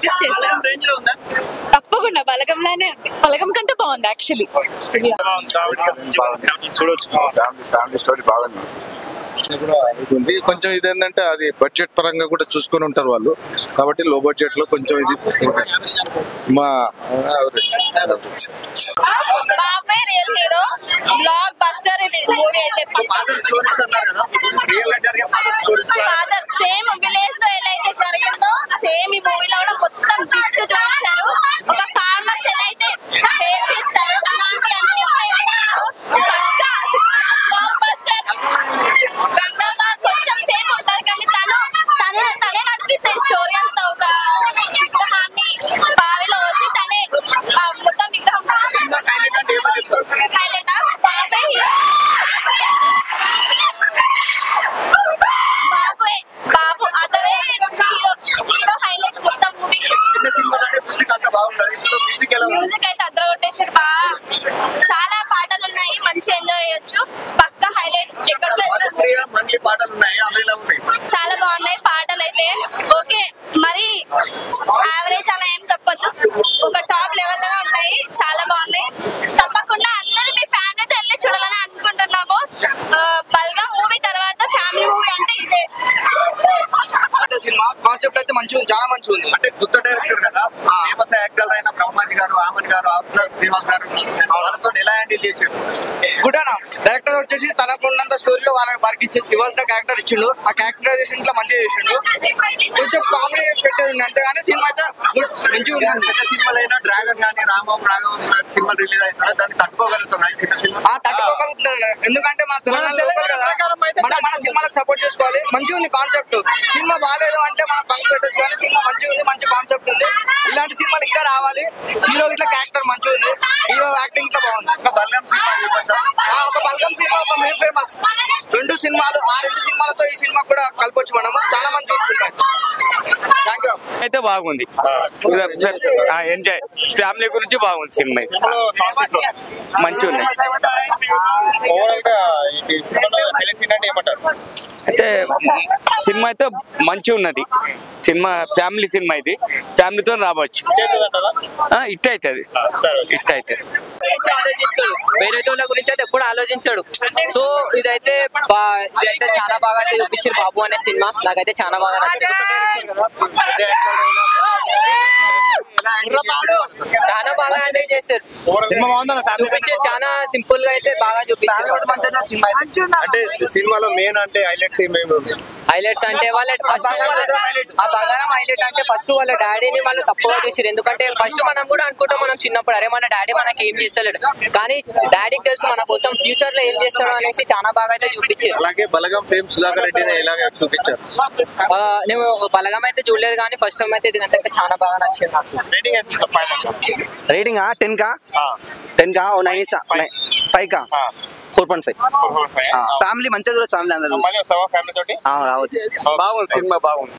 Justice చేశారు. తప్పకుండా బలగంలానే ఉంది. బలగం కంటే బాగుంది యాక్చువల్లీ. చూడొచ్చు, ఫ్యామిలీ స్టోరీ బాగుంది. కొంచెం ఇది ఏంటంటే అది బడ్జెట్ పరంగా కూడా చూసుకొని ఉంటారు వాళ్ళు, కాబట్టి లో బడ్జెట్ లో కొంచెం ఇది మా బాబాయ్ రియల్ హీరో, బ్లాక్ బస్టర్ ఇది మూవీ అయితే. ఫాదర్ సేమ్ విలేజ్ లో ఎలా అయితే జరిగిందో సేమ్ ఈ మూవీలో కూడా మొత్తం బిట్ చూపించారు. ఒక ఫార్మర్స్ ఎలా అయితే ఫేస్ చేస్తారు అలాంటి అన్ని బ్లాక్ బస్టర్. గంగవ్వ కొంచెం సేమ్ ఉంటది కానీ తనే నడిపిస్తాయి స్టోరీ అంతా. ఒక విగ్రహాన్ని బావిలో వేసి తనే మొత్తం విగ్రహం హైలైట్. బాబు అతనే హీరో హైలైట్ మొత్తం మూవీకి. మ్యూజిక్ అయితే అద్దరు కొట్టేసారు బాగా. చాలా పాటలు ఉన్నాయి, మంచి ఎంజాయ్ చేయొచ్చు. పక్క హైలైట్. ఎక్కడ చాలా బాగున్నాయి పాటలు అయితే. ఓకే, మరి యావరేజ్ అలా ఏం చెప్పొద్దు, ఒక టాప్ లెవెల్ లో ఉన్నాయి. చాలా బాగున్నాయి. తప్పకుండా అందరూ మీ ఫ్యామిలీతో వెళ్ళి చూడాలని అనుకుంటున్నాము. బల్గం మూవీ తర్వాత ఫ్యామిలీ మూవీ అంటే ఇదే. సినిమా కాన్సెప్ట్ అయితే మంచిగా ఉంది, చాలా మంచిగా ఉంది. అంటే కొత్త డైరెక్టర్ కదా, ఫేమస్ యాక్టర్ అయిన బ్రహ్మాజీ గారు, ఆమన్ గారు, శ్రీనివాస్ గారు వాళ్ళతో ఎలా హ్యాండిల్ చేసాడు? గుడ్ అన్న. డైరెక్టర్ వచ్చేసి తనకున్నంత స్టోరీలో వారికి ఇవ్వాల్సిన క్యారెక్టర్ ఇచ్చిండు. ఆ క్యారెక్టరైజేషన్ ఇట్లా మంచిగా చేసిండు. కొంచెం కామెడీ పెట్టేది ఉంది అంతేగాని సినిమా అయితే మంచిగా ఉంది. పెద్ద సినిమాలు అయినా డ్రాగన్ కానీ రాఘవం సినిమా రిలీజ్ అవుతుందా, దాన్ని తట్టుకోగలుగుతున్నాయి చిన్న సినిమా? తట్టుకోగలుగుతున్నాను, ఎందుకంటే మన తెలంగాణ లోకల్ కదా, మన సినిమాలకు సపోర్ట్ చేసుకోవాలి. మంచిగా ఉంది కాన్సెప్ట్. సినిమా బాగాలేదు అంటే మనం బంక్ పెట్టచ్చు, కానీ సినిమా మంచిగా ఉంది, మంచి కాన్సెప్ట్ ఉంది. ఇలాంటి సినిమాలు ఇంకా రావాలి. హీరో ఇట్లా క్యారెక్టర్ మంచిగా ఉంది, హీరో యాక్టింగ్ ఇట్లా బాగుంది. ఒక బల్గం సినిమా, ఒక బల్గం సినిమా, ఒక మెయిన్ ఫేమస్. రెండు సినిమాలు, ఆ రెండు సినిమాలతో ఈ సినిమా కూడా కలపొచ్చు మనం. చాలా మంచిగా ఉంది. Thank you. అయితే బాగుంది, ఎంజాయ్ ఫ్యామిలీ గురించి బాగుంది సినిమా. మంచిగా ఉంది. అయితే సినిమా అయితే మంచిగా ఉన్నది. సినిమా ఫ్యామిలీ సినిమా, ఇది ఫ్యామిలీతో రావచ్చు. ఇట్ అవుతుంది, ఇట్ అవుతుంది. ఆలోచించాడు, వేరే వాళ్ళ గురించి అయితే ఎప్పుడు ఆలోచించాడు. సో ఇదైతే చాలా బాగా అయితే చూపించారు బాబు అనే సినిమా. నాకైతే చాలా బాగా నచ్చింది. చాలా బాగా ఎంజాయ్ చేశారు. చూపించారు, చాలా సింపుల్ గా అయితే బాగా చూపించారు. అంటే సినిమాలో మెయిన్ అంటే హైలైట్స్ అంటే వాళ్ళ ఫస్ట్ ఆ బంగారం హైలైట్ అంటే ఫస్ట్ వాళ్ళ డాడీని వాళ్ళు తప్పుగా చూసారు. ఎందుకంటే ఫస్ట్ మనం కూడా అనుకుంటాం మనం చిన్నప్పుడు, అరే మన డాడీ మనకి ఏం చేస్తాడు, కానీ డాడీకి తెలుసు మన కోసం ఫ్యూచర్ లో ఏం చేస్తాడు అనేసి చాలా బాగా అయితే చూపించారు. అలాగే బలగం ఫేమ్ సుధాకర్ రెడ్డిని ఎలాగ చూపించారు? నేను బలగం అయితే చూడలేదు, కానీ ఫస్ట్ టైం అయితే ఇది చాలా బాగా నచ్చింది నాకు. రేటింగ్ 10 కా 9 ఇస్తా, 5 కా 4.5. ఫ్యామిలీ మంచిగా చూడొచ్చు, ఫ్యామిలీ అందరూ రావచ్చు. బాగుంది సినిమా, బాగుంది.